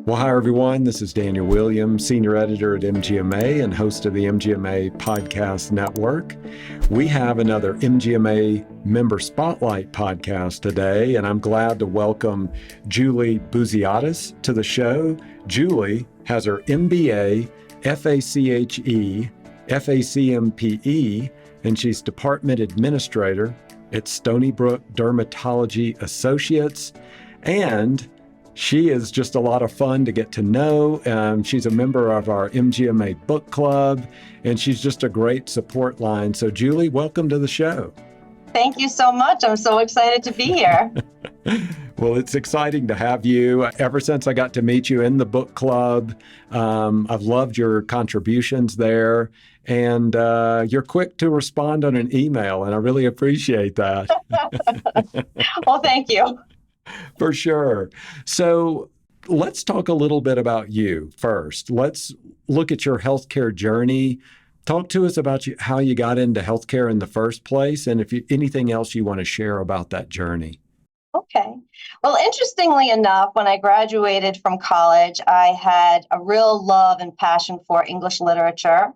Well, hi, everyone. This is Daniel Williams, Senior Editor at MGMA and host of the MGMA Podcast Network. We have another MGMA Member Spotlight podcast today, and I'm glad to welcome Julie Bouziotis to the show. Julie has her MBA, FACHE, FACMPE, and she's Department Administrator at Stony Brook Dermatology Associates, and she is just a lot of fun to get to know. She's a member of our MGMA book club, and she's just a great support line. So, Julie, welcome to the show. Thank you so much. I'm so excited to be here. Well, it's exciting to have you. Ever since I got to meet you in the book club, I've loved your contributions there, and you're quick to respond on an email, and I really appreciate that. Well, thank you. For sure. So let's talk a little bit about you first. Let's look at your healthcare journey. Talk to us about how you got into healthcare in the first place, and anything else you want to share about that journey. Okay. Well, interestingly enough, when I graduated from college, I had a real love and passion for English literature.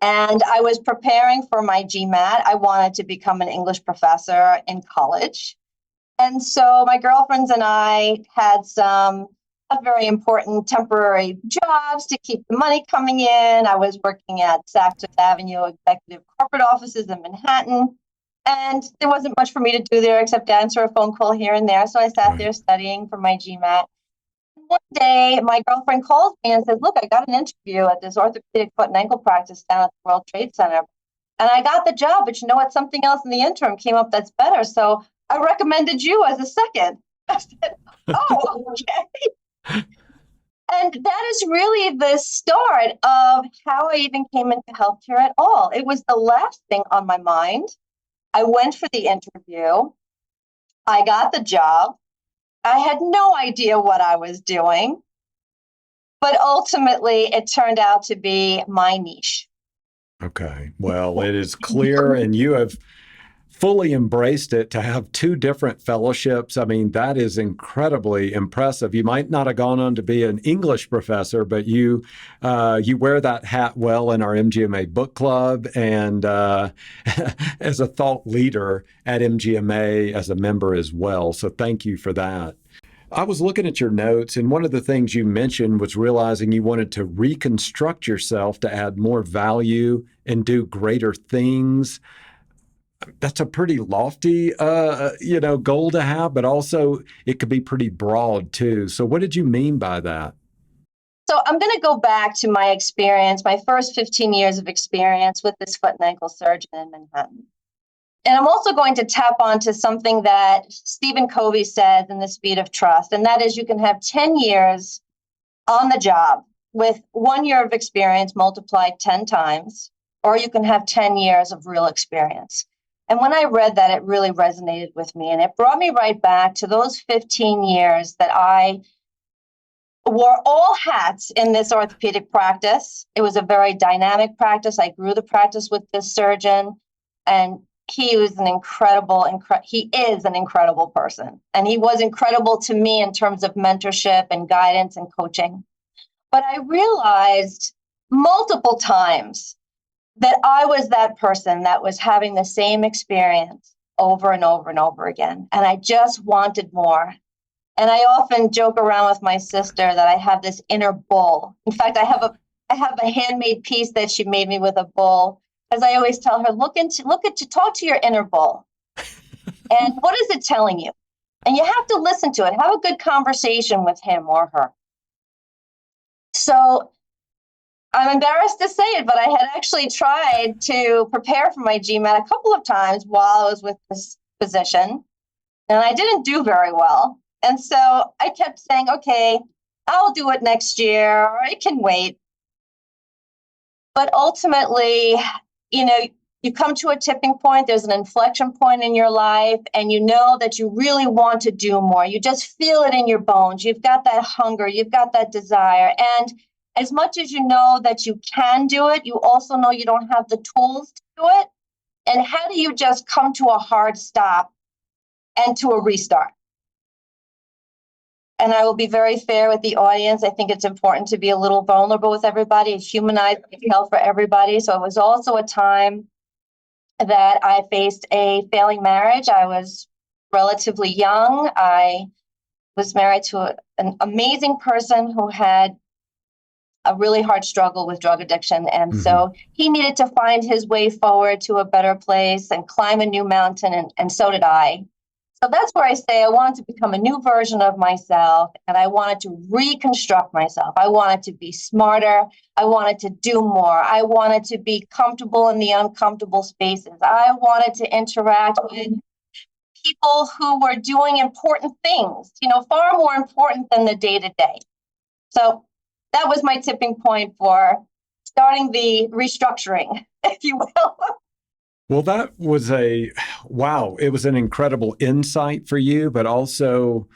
And I was preparing for my GMAT. I wanted to become an English professor in college. And so my girlfriends and I had some very important temporary jobs to keep the money coming in. I was working at Saks Fifth Avenue executive corporate offices in Manhattan. And there wasn't much for me to do there except answer a phone call here and there. So I sat there studying for my GMAT. One day, my girlfriend calls me and says, "Look, I got an interview at this orthopedic foot and ankle practice down at the World Trade Center. And I got the job, but you know what? Something else in the interim came up that's better. So I recommended you as a second." I said, "Oh, okay." And that is really the start of how I even came into healthcare at all. It was the last thing on my mind. I went for the interview. I got the job. I had no idea what I was doing, but ultimately it turned out to be my niche. Okay. Well, it is clear, and you have fully embraced it to have two different fellowships. I mean, that is incredibly impressive. You might not have gone on to be an English professor, but you wear that hat well in our MGMA book club and as a thought leader at MGMA as a member as well. So thank you for that. I was looking at your notes, and one of the things you mentioned was realizing you wanted to reconstruct yourself to add more value and do greater things. That's a pretty lofty, goal to have, but also it could be pretty broad too. So what did you mean by that? So I'm going to go back to my experience, my first 15 years of experience with this foot and ankle surgeon in Manhattan. And I'm also going to tap onto something that Stephen Covey says in The Speed of Trust, and that is you can have 10 years on the job with 1 year of experience multiplied 10 times, or you can have 10 years of real experience. And when I read that, it really resonated with me. And it brought me right back to those 15 years that I wore all hats in this orthopedic practice. It was a very dynamic practice. I grew the practice with this surgeon, and he is an incredible person. And he was incredible to me in terms of mentorship and guidance and coaching. But I realized multiple times that I was that person that was having the same experience over and over and over again. And I just wanted more. And I often joke around with my sister that I have this inner bull. In fact, I have a handmade piece that she made me with a bull. As I always tell her, talk to your inner bull. And what is it telling you? And you have to listen to it. Have a good conversation with him or her. So I'm embarrassed to say it, but I had actually tried to prepare for my GMAT a couple of times while I was with this physician, and I didn't do very well. And so I kept saying, okay, I'll do it next year, or I can wait. But ultimately, you come to a tipping point, there's an inflection point in your life, and you know that you really want to do more. You just feel it in your bones. You've got that hunger, you've got that desire. And as much as you know that you can do it, you also know you don't have the tools to do it. And how do you just come to a hard stop and to a restart? and I will be very fair with the audience, I think it's important to be a little vulnerable with everybody, humanize health for everybody. So it was also a time that I faced a failing marriage. I was relatively young. I was married to an amazing person who had a really hard struggle with drug addiction. And so he needed to find his way forward to a better place and climb a new mountain, and so did I. So that's where I say I wanted to become a new version of myself, and I wanted to reconstruct myself. I wanted to be smarter. I wanted to do more. I wanted to be comfortable in the uncomfortable spaces. I wanted to interact with people who were doing important things, far more important than the day-to-day. So that was my tipping point for starting the restructuring, if you will. Well, that was wow, it was an incredible insight for you, but also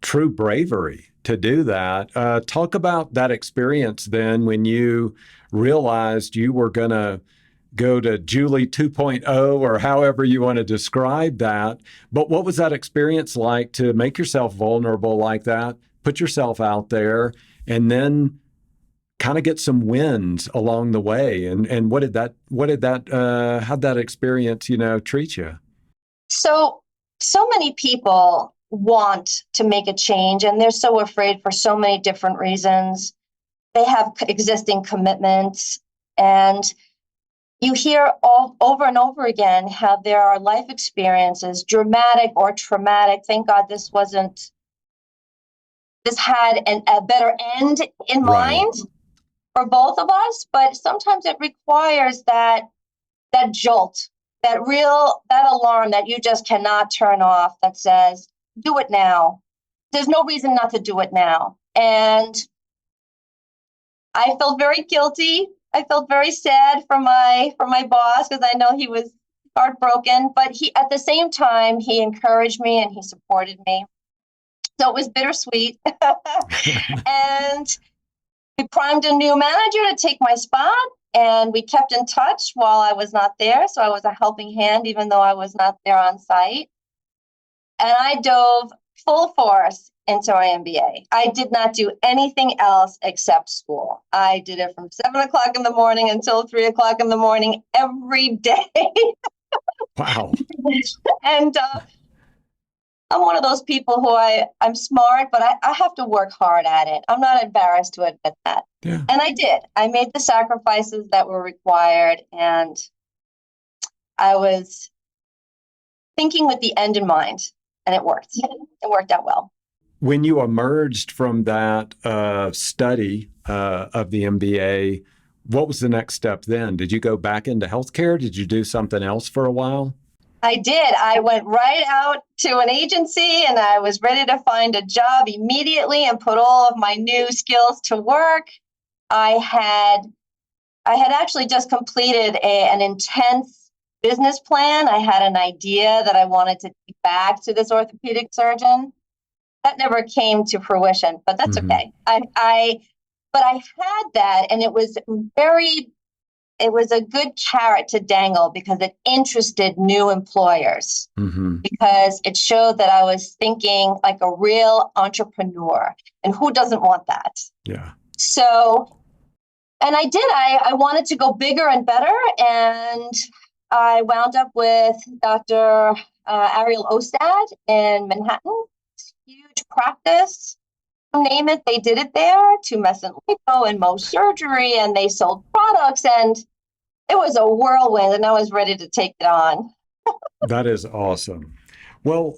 true bravery to do that. Talk about that experience then when you realized you were going to go to Julie 2.0 or however you want to describe that. But what was that experience like to make yourself vulnerable like that, put yourself out there, and then kind of get some wins along the way? And how'd that experience, treat you? So many people want to make a change, and they're so afraid for so many different reasons. They have existing commitments, and you hear over and over again how there are life experiences, dramatic or traumatic. Thank God this had a better end in mind for both of us, but sometimes it requires that jolt, that alarm that you just cannot turn off, that says, do it now. There's no reason not to do it now. And I felt very guilty. I felt very sad for my boss, because I know he was heartbroken, but at the same time, he encouraged me and he supported me. So it was bittersweet. And we primed a new manager to take my spot, and we kept in touch while I was not there. So I was a helping hand, even though I was not there on site. And I dove full force into my MBA. I did not do anything else except school. I did it from 7:00 in the morning until 3:00 in the morning every day. Wow. And I'm one of those people who I'm smart, but I have to work hard at it. I'm not embarrassed to admit that. Yeah. And I did. I made the sacrifices that were required, and I was thinking with the end in mind, and it worked. It worked out well. When you emerged from that study of the MBA, what was the next step then? Did you go back into healthcare? Did you do something else for a while? I did. I went right out to an agency, and I was ready to find a job immediately and put all of my new skills to work. I had actually just completed an intense business plan. I had an idea that I wanted to take back to this orthopedic surgeon. That never came to fruition, but that's okay. But I had that, and it was a good carrot to dangle, because it interested new employers, because it showed that I was thinking like a real entrepreneur, and who doesn't want that? Yeah. So, and I did. I wanted to go bigger and better, and I wound up with Dr. Ariel Ostad in Manhattan. Huge practice. Name it, they did it there, to Mess and Lipo and Mohs surgery, and they sold products, and it was a whirlwind, and I was ready to take it on. That is awesome. Well,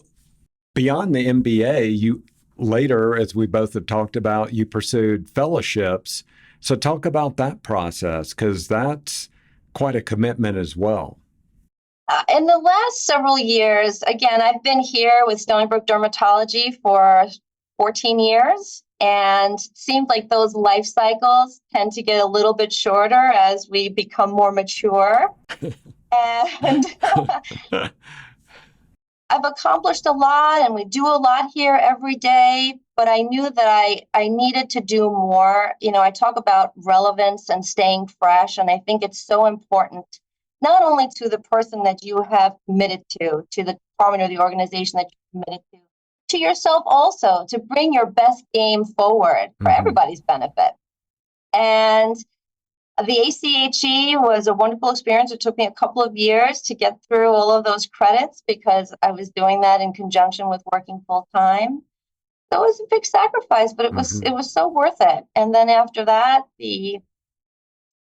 beyond the MBA, you later, as we both have talked about, you pursued fellowships. So talk about that process, because that's quite a commitment as well. In the last several years, again, I've been here with Stony Brook Dermatology for 14 years, and it seems like those life cycles tend to get a little bit shorter as we become more mature. And I've accomplished a lot, and we do a lot here every day, but I knew that I needed to do more. I talk about relevance and staying fresh, and I think it's so important, not only to the person that you have committed to the department or the organization that you're committed to yourself also to bring your best game forward for everybody's benefit. And the ACHE was a wonderful experience. It took me a couple of years to get through all of those credits because I was doing that in conjunction with working full time. So it was a big sacrifice, but it was so worth it. And then after that, the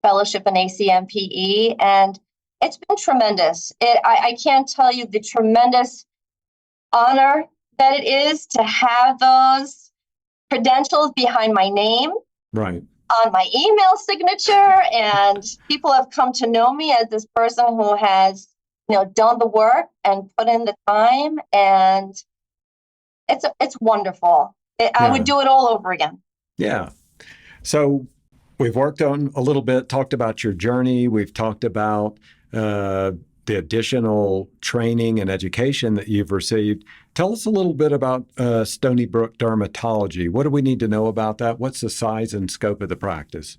fellowship in ACMPE, and it's been tremendous. I can't tell you the tremendous honor that it is to have those credentials behind my name. Right. On my email signature, and people have come to know me as this person who has, done the work and put in the time, and it's wonderful. I would do it all over again. Yeah. So we've worked on a little bit, talked about your journey. We've talked about the additional training and education that you've received. Tell us a little bit about Stony Brook Dermatology. What do we need to know about that? What's the size and scope of the practice?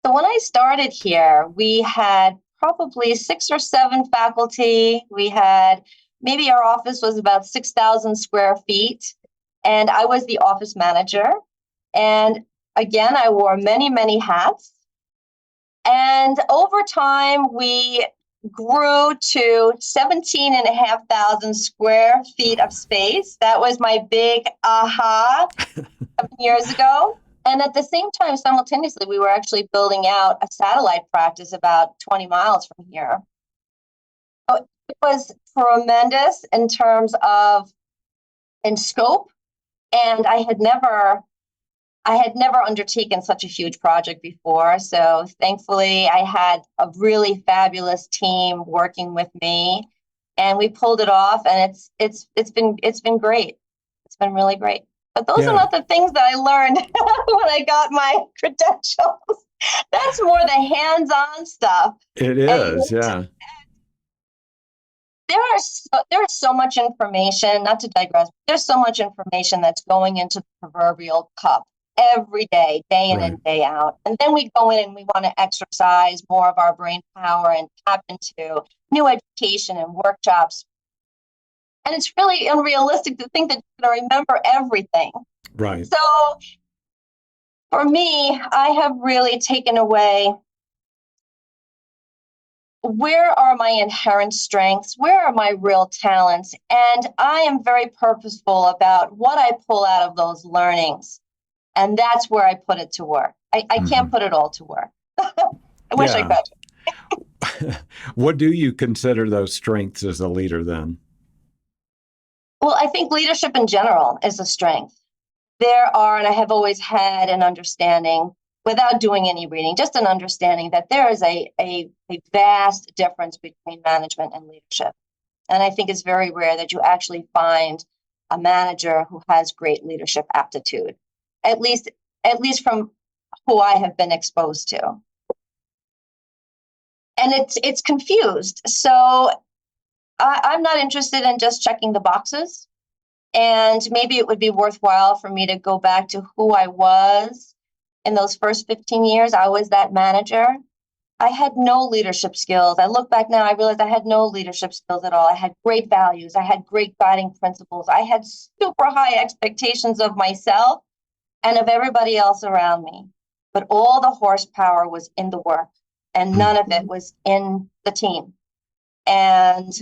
So when I started here, we had probably 6 or 7 faculty. We had, maybe our office was about 6,000 square feet, and I was the office manager. And again, I wore many, many hats. And over time, we grew to 17,500 square feet of space. That was my big aha years ago. And at the same time, simultaneously, we were actually building out a satellite practice about 20 miles from here. So it was tremendous in terms of in scope. And I had never undertaken such a huge project before. So thankfully, I had a really fabulous team working with me, and we pulled it off. And it's been great. It's been really great. But those are not the things that I learned when I got my credentials. That's more the hands-on stuff. It is, yeah. There is so much information. Not to digress. There's so much information that's going into the proverbial cup every day, day in and day out. And then we go in and we want to exercise more of our brain power and tap into new education and workshops. And it's really unrealistic to think that you're going to remember everything. Right. So for me, I have really taken away, where are my inherent strengths? Where are my real talents? And I am very purposeful about what I pull out of those learnings. And that's where I put it to work. I can't put it all to work. I wish I could. What do you consider those strengths as a leader then? Well, I think leadership in general is a strength. There are, and I have always had an understanding, without doing any reading, just an understanding that there is a vast difference between management and leadership. And I think it's very rare that you actually find a manager who has great leadership aptitude, at least from who I have been exposed to. And it's confused. So I'm not interested in just checking the boxes. And maybe it would be worthwhile for me to go back to who I was in those first 15 years. I was that manager. I had no leadership skills. I look back now, I realized I had no leadership skills at all. I had great values. I had great guiding principles. I had super high expectations of myself and of everybody else around me. But all the horsepower was in the work, and none of it was in the team. And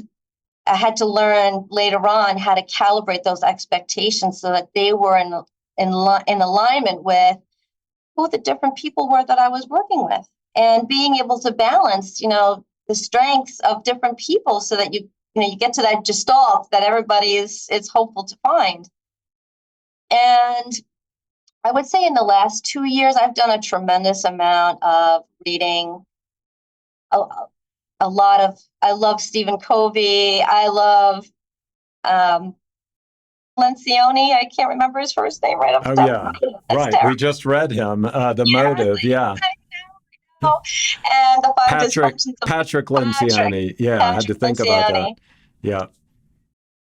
I had to learn later on how to calibrate those expectations so that they were in alignment with who the different people were that I was working with, and being able to balance, the strengths of different people so that you get to that gestalt that everybody is hopeful to find. And I would say in the last 2 years, I've done a tremendous amount of reading. I love Stephen Covey. I love Lencioni. I can't remember his first name right off the top of my head. Right. Terrible. We just read him, The Motive. Yeah. I know. And the five dysfunctions of Patrick Lencioni. I had to think about that. Yeah.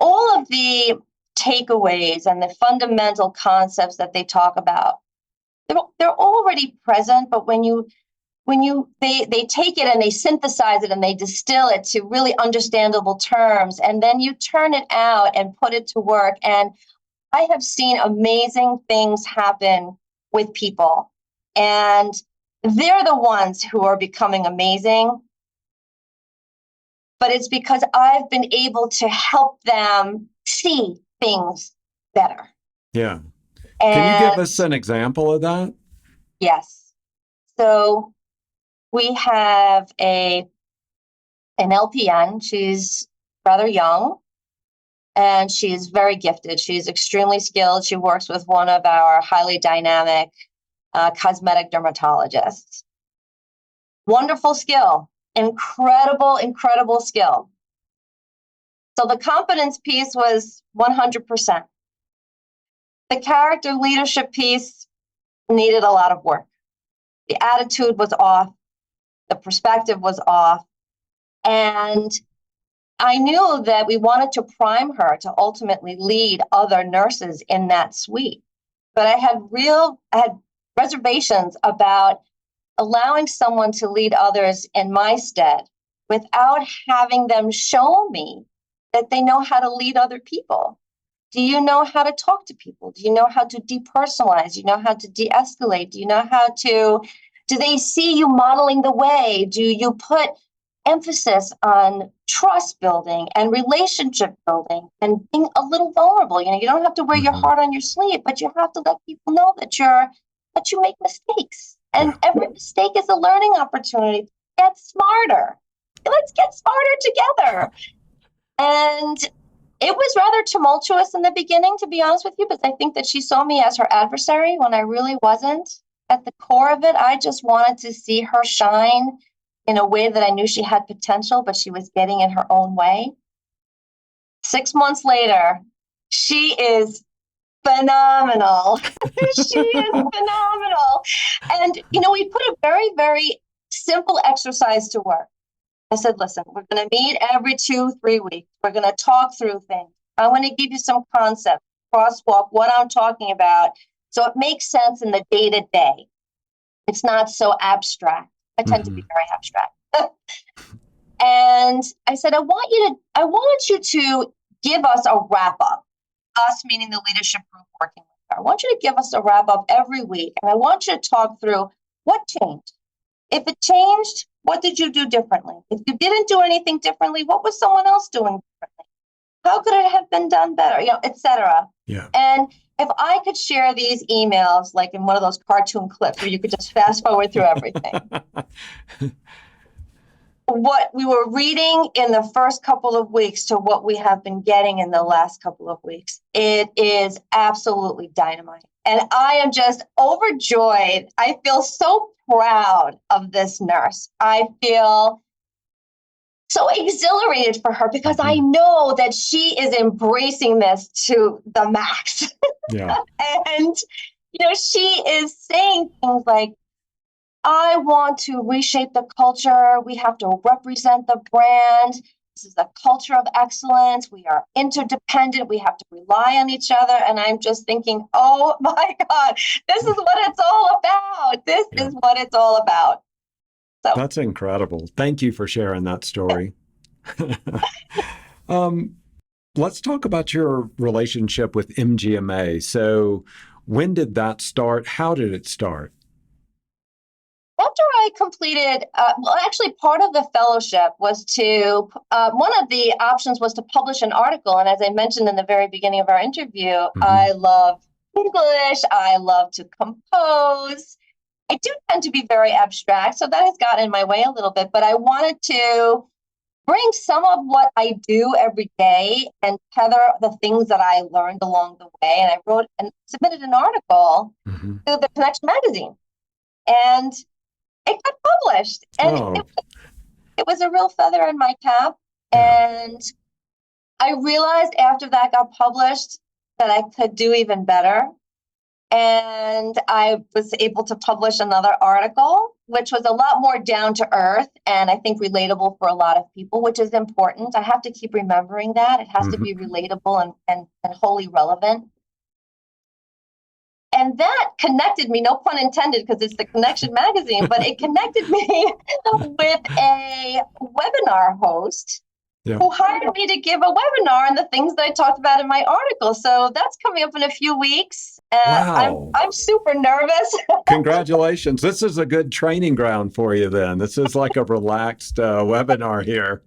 All of the takeaways and the fundamental concepts that they talk about, they're already present, but when they take it and they synthesize it and they distill it to really understandable terms, and then you turn it out and put it to work. And I have seen amazing things happen with people, and they're the ones who are becoming amazing. But it's because I've been able to help them see things better. Yeah. Can you give And us an example of that? yes, so we have an LPN. She's rather young, and she's very gifted. She's extremely skilled. She works with one of our highly dynamic cosmetic dermatologists. Wonderful skill, incredible skill. So the competence piece was 100%. The character leadership piece needed a lot of work. The attitude was off. The perspective was off. And I knew that we wanted to prime her to ultimately lead other nurses in that suite. But I had reservations about allowing someone to lead others in my stead without having them show me that they know how to lead other people. Do you know how to talk to people? Do you know how to depersonalize? Do you know how to de-escalate? Do you know how to, do they see you modeling the way? Do you put emphasis on trust building and relationship building and being a little vulnerable? You know, you don't have to wear your heart on your sleeve, but you have to let people know that you make mistakes. And every mistake is a learning opportunity to get smarter. Let's get smarter together. And it was rather tumultuous in the beginning, to be honest with you, because I think that she saw me as her adversary when I really wasn't. At the core of it, I just wanted to see her shine in a way that I knew she had potential, but she was getting in her own way. 6 months later, she is phenomenal. She is phenomenal. And, you know, we put a very, very simple exercise to work. I said, listen, we're going to meet every 2-3 weeks. We're going to talk through things. I want to give you some concepts, crosswalk what I'm talking about, so it makes sense in the day-to-day. It's not so abstract. I tend to be very abstract. And I said, I want you to give us a wrap-up, us meaning the leadership group working with her. I want you to give us a wrap-up every week, and I want you to talk through what changed. If it changed, what did you do differently? If you didn't do anything differently, what was someone else doing differently? How could it have been done better? You know, et cetera. Yeah. And if I could share these emails like in one of those cartoon clips where you could just fast forward through everything. What we were reading in the first couple of weeks to what we have been getting in the last couple of weeks, it is absolutely dynamite. And I am just overjoyed. I feel so proud of this nurse. I feel so exhilarated for her because I know that she is embracing this to the max. Yeah. And, you know, she is saying things like, I want to reshape the culture. We have to represent the brand. This is a culture of excellence. We are interdependent. We have to rely on each other. And I'm just thinking, oh my God, this is what it's all about. This is what it's all about. So that's incredible. Thank you for sharing that story. Let's talk about your relationship with MGMA. So when did that start? How did it start? After I completed, actually part of the fellowship was to, one of the options was to publish an article. And as I mentioned in the very beginning of our interview, I love English. I love to compose. I do tend to be very abstract, so that has gotten in my way a little bit, but I wanted to bring some of what I do every day and tether the things that I learned along the way. And I wrote and submitted an article to the Connection magazine. And it got published, and it was a real feather in my cap. And I realized after that got published that I could do even better. And I was able to publish another article, which was a lot more down to earth and I think relatable for a lot of people, which is important. I have to keep remembering that. It has to be relatable and wholly relevant. And that connected me, no pun intended, because it's the Connection magazine, but it connected me with a webinar host Yeah. who hired me to give a webinar on the things that I talked about in my article. So that's coming up in a few weeks. Wow. I'm super nervous. Congratulations. This is a good training ground for you then. This is like a relaxed webinar here.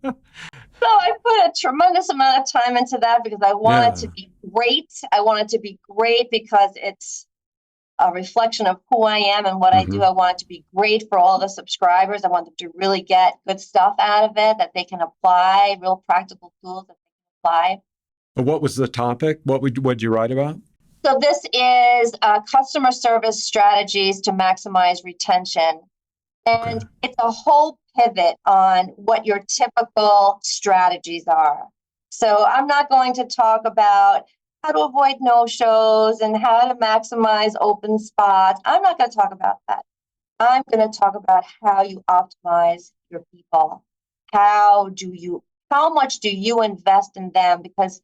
So I put a tremendous amount of time into that because I want it Yeah. to be great. I want it to be great because it's a reflection of who I am and what I do. Hmm. I want it to be great for all the subscribers. I want them to really get good stuff out of it that they can apply, real practical tools that they can apply. What was the topic? What'd you write about? So this is customer service strategies to maximize retention. Okay. And it's a whole pivot on what your typical strategies are. So I'm not going to talk about how to avoid no-shows and how to maximize open spots. I'm not going to talk about that. I'm going to talk about how you optimize your people. How much do you invest in them? Because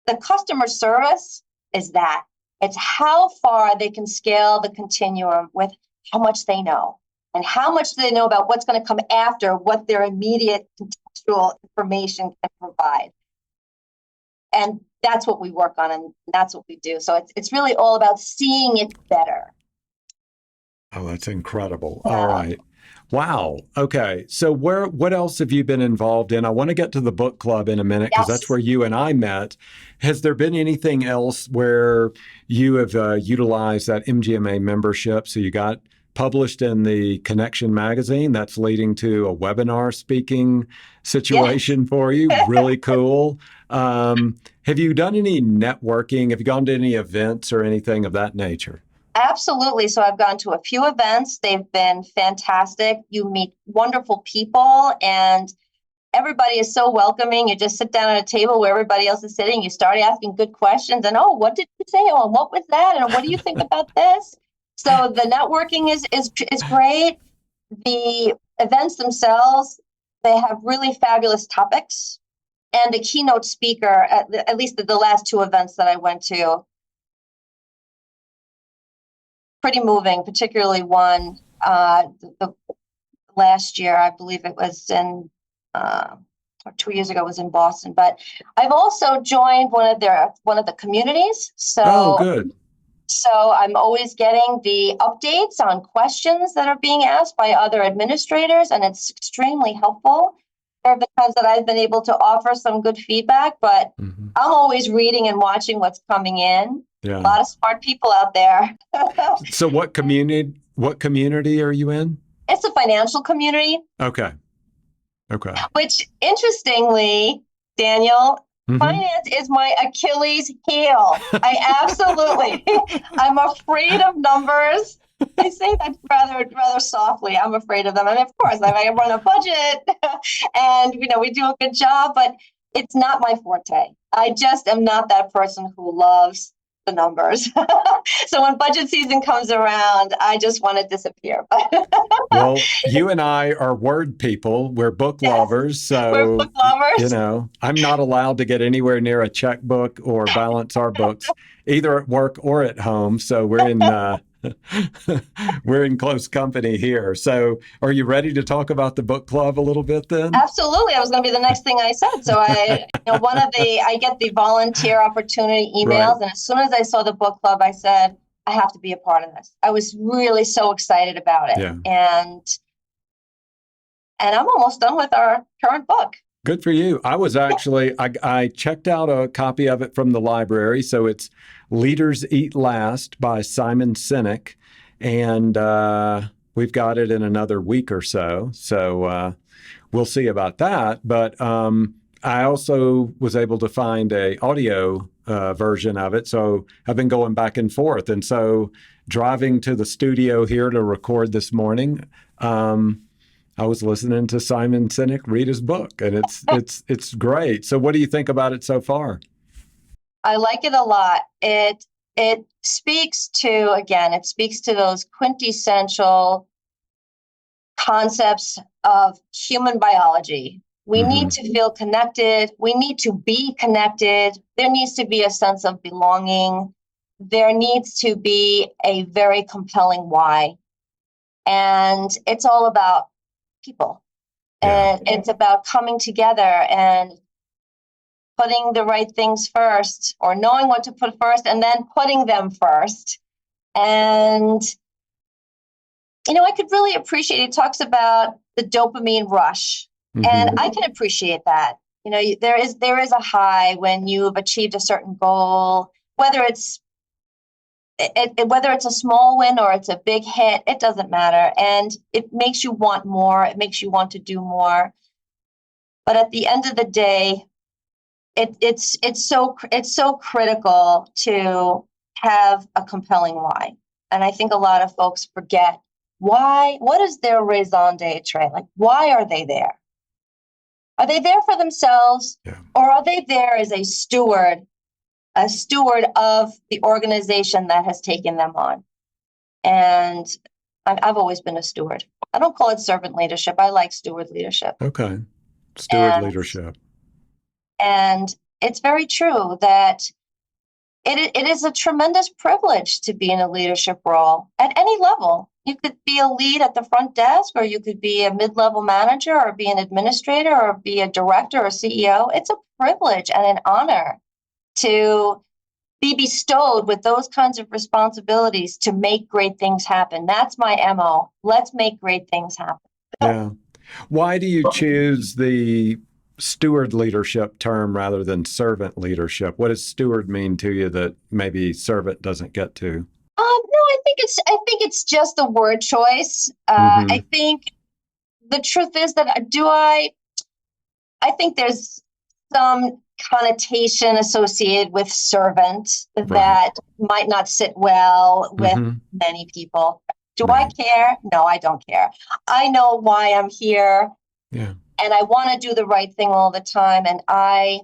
the customer service is that. It's how far they can scale the continuum with how much they know and how much they know about what's going to come after what their immediate contextual information can provide. And that's what we work on, and that's what we do. So it's really all about seeing it better. Oh, that's incredible. All Yeah. right. Wow. Okay. So what else have you been involved in? I want to get to the book club in a minute because that's Yes. where you and I met. Has there been anything else where you have utilized that MGMA membership? So you got published in the Connection magazine. That's leading to a webinar speaking Yes. situation for you. Really cool. Have you done any networking? Have you gone to any events or anything of that nature? Absolutely. So I've gone to a few events. They've been fantastic. You meet wonderful people and everybody is so welcoming. You just sit down at a table where everybody else is sitting. You start asking good questions and, oh, what did you say? Oh, and what was that? And what do you think about this? So the networking is great. The events themselves, they have really fabulous topics. And the keynote speaker, at least the last two events that I went to, pretty moving, particularly one the last year, I believe it was in, or 2 years ago, was in Boston. But I've also joined one of the communities. Oh, So good. I'm always getting the updates on questions that are being asked by other administrators, and it's extremely helpful. There because that I've been able to offer some good feedback, but Hmm. I'm always reading and watching what's coming in. A Yeah. lot of smart people out there. So what community are you in? It's a financial community, Okay. Okay. which interestingly, Daniel, Hmm. finance is my Achilles heel. I'm afraid of numbers. I say that rather softly. I'm afraid of them. And of course, I run a budget and, we do a good job, but it's not my forte. I just am not that person who loves the numbers. So when budget season comes around, I just want to disappear. Well, you and I are word people. We're book Yes, lovers. we're book So, lovers. I'm not allowed to get anywhere near a checkbook or balance our books, either at work or at home. So we're in close company here. So are you ready to talk about the book club a little bit then? Absolutely. That was going to be the next thing I said. So I get the volunteer opportunity Right. emails. And as soon as I saw the book club, I said, I have to be a part of this. I was really so excited about it. Yeah. And I'm almost done with our current book. Good for you. I checked out a copy of it from the library. So it's Leaders Eat Last by Simon Sinek. And we've got it in another week or so. So we'll see about that. But I also was able to find a audio version of it. So I've been going back and forth. And so driving to the studio here to record this morning, I was listening to Simon Sinek read his book, and it's great. So, what do you think about it so far? I like it a lot. It speaks to those quintessential concepts of human biology. We need Hmm. to feel connected. We need to be connected. There needs to be a sense of belonging. There needs to be a very compelling why. And it's all about people. And it's about coming together and putting the right things first, or knowing what to put first and then putting them first. And, I could really appreciate, it talks about the dopamine rush. And I can appreciate that. There is a high when you've achieved a certain goal, whether it's a small win or it's a big hit, it doesn't matter. And it makes you want more. It makes you want to do more. But at the end of the day, it's so critical to have a compelling why. And I think a lot of folks forget why. What is their raison d'etre? Like, why are they there? Are they there for themselves, or are they there as a steward of the organization that has taken them on? And I've always been a steward. I don't call it servant leadership. I like steward leadership. Okay. Steward leadership. And it's very true that it is a tremendous privilege to be in a leadership role at any level. You could be a lead at the front desk, or you could be a mid-level manager, or be an administrator, or be a director or CEO. It's a privilege and an honor to be bestowed with those kinds of responsibilities to make great things happen. That's my MO. Let's make great things happen. Yeah. Why do you choose the steward leadership term rather than servant leadership? What does steward mean to you that maybe servant doesn't get to? No, I think it's just the word choice. I think the truth is that I think there's some connotation associated with servant that might not sit well with many people. Do I care? No, I don't care. I know why I'm here. Yeah. And I want to do the right thing all the time. And I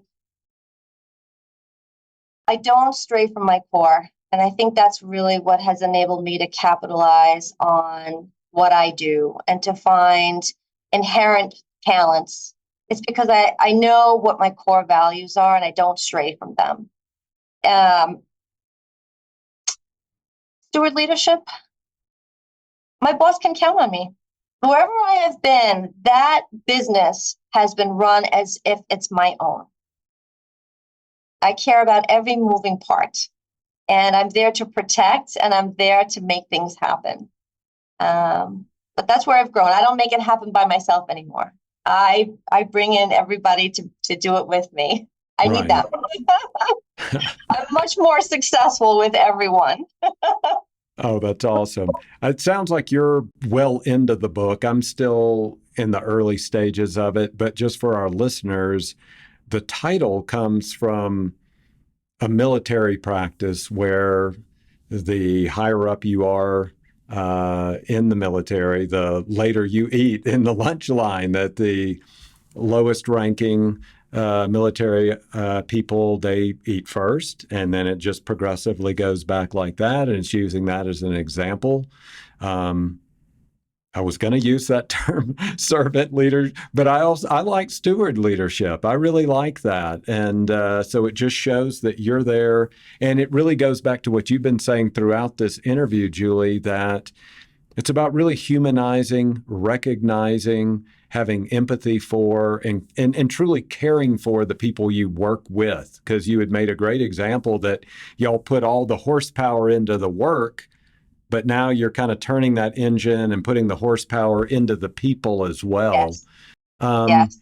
don't stray from my core. And I think that's really what has enabled me to capitalize on what I do and to find inherent talents. It's because I know what my core values are, and I don't stray from them. Steward leadership, my boss can count on me. Wherever I have been, that business has been run as if it's my own. I care about every moving part, and I'm there to protect, and I'm there to make things happen. But that's where I've grown. I don't make it happen by myself anymore. I bring in everybody to do it with me. I need that. I'm much more successful with everyone. Oh, that's awesome. It sounds like you're well into the book. I'm still in the early stages of it, but just for our listeners, the title comes from a military practice where the higher up you are in the military, the later you eat in the lunch line, that the lowest ranking military people, they eat first, and then it just progressively goes back like that. And it's using that as an example. I was going to use that term, servant leader, but I like steward leadership. I really like that. And so it just shows that you're there. And it really goes back to what you've been saying throughout this interview, Julie, that it's about really humanizing, recognizing, having empathy for, and truly caring for the people you work with. Because you had made a great example that y'all put all the horsepower into the work, but now you're kind of turning that engine and putting the horsepower into the people as well. Yes. Yes.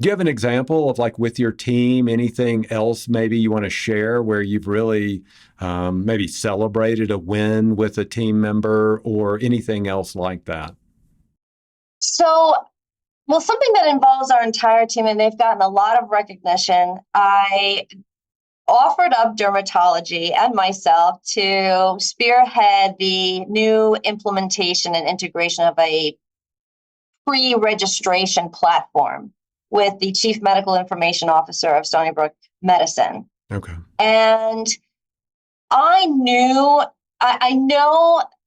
Do you have an example of, like, with your team, anything else maybe you want to share where you've really maybe celebrated a win with a team member or anything else like that? So, well, something that involves our entire team, and they've gotten a lot of recognition. I offered up dermatology and myself to spearhead the new implementation and integration of a pre-registration platform with the Chief Medical Information Officer of Stony Brook Medicine. Okay. And I know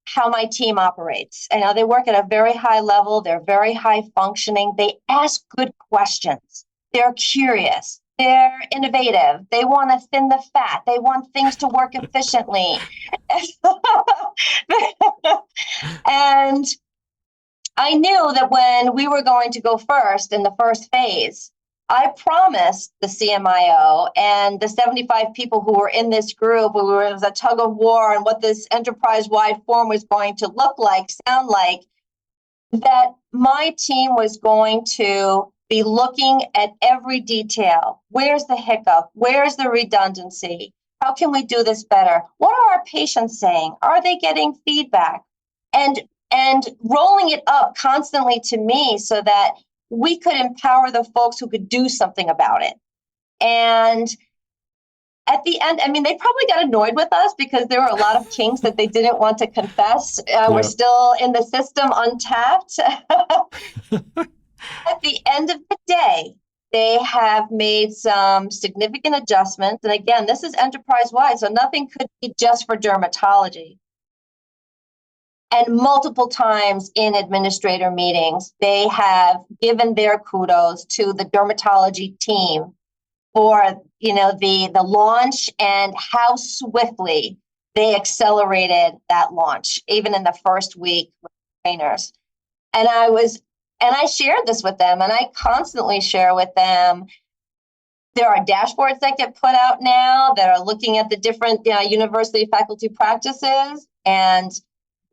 how my team operates. I know they work at a very high level. They're very high functioning. They ask good questions. They're curious. They're innovative. They want to thin the fat. They want things to work efficiently. And I knew that when we were going to go first in the first phase, I promised the CMIO and the 75 people who were in this group, it was a tug of war on what this enterprise-wide forum was going to look like, sound like, that my team was going to be looking at every detail. Where's the hiccup? Where's the redundancy? How can we do this better? What are our patients saying? Are they getting feedback? And rolling it up constantly to me so that we could empower the folks who could do something about it. And at the end, I mean, they probably got annoyed with us because there were a lot of kinks that they didn't want to confess. We're still in the system untapped. At the end of the day, they have made some significant adjustments. And again, this is enterprise-wide, so nothing could be just for dermatology. And multiple times in administrator meetings, they have given their kudos to the dermatology team for, the launch and how swiftly they accelerated that launch, even in the first week with trainers. And I shared this with them, and I constantly share with them. There are dashboards that get put out now that are looking at the different university faculty practices, and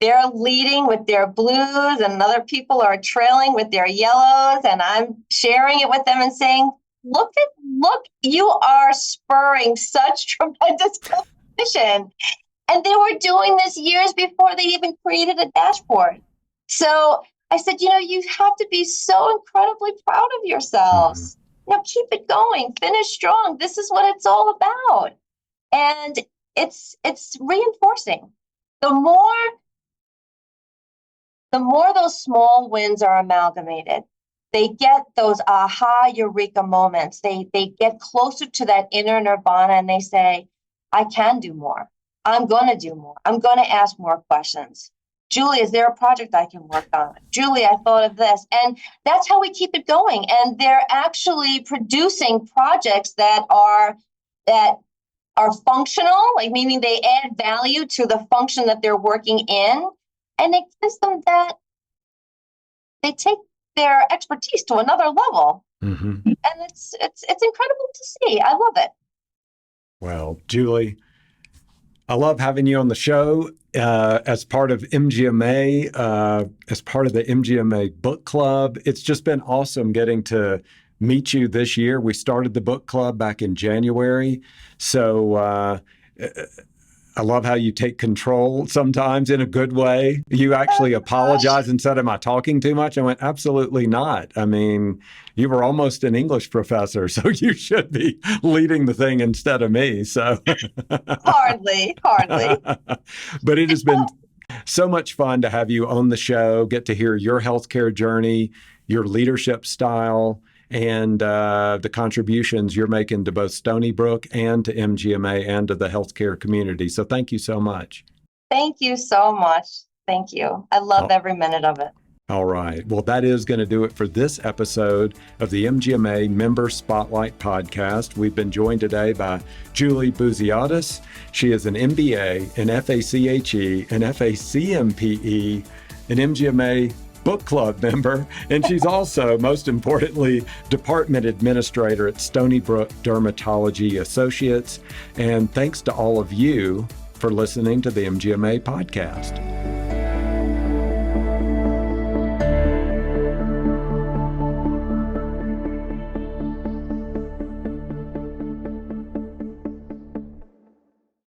they're leading with their blues and other people are trailing with their yellows. And I'm sharing it with them and saying, look, you are spurring such tremendous competition. And they were doing this years before they even created a dashboard. So I said, you have to be so incredibly proud of yourselves. Keep it going, finish strong. This is what it's all about. And it's reinforcing. The more those small wins are amalgamated, they get those aha eureka moments. They get closer to that inner nirvana and they say, I can do more. I'm going to do more. I'm going to ask more questions. Julie, is there a project I can work on? Julie, I thought of this. And that's how we keep it going. And they're actually producing projects that are functional, like meaning they add value to the function that they're working in. And it gives them that they take their expertise to another level. And it's incredible to see. I love it. Well, Julie, I love having you on the show as part of MGMA, as part of the MGMA book club. It's just been awesome getting to meet you this year. We started the book club back in January. So I love how you take control sometimes in a good way. You actually apologized and said, am I talking too much? I went, absolutely not. I mean, you were almost an English professor, so you should be leading the thing instead of me. So Hardly. But it has been so much fun to have you on the show, get to hear your healthcare journey, your leadership style, and the contributions you're making to both Stony Brook and to MGMA and to the healthcare community. So thank you so much. Thank you so much. Thank you. I loved every minute of it. All right. Well, that is going to do it for this episode of the MGMA Member Spotlight Podcast. We've been joined today by Julie Bouziotis. She is an MBA, an FACHE, an FACMPE, an MGMA book club member, and she's also, most importantly, department administrator at Stony Brook Dermatology Associates. And thanks to all of you for listening to the MGMA podcast.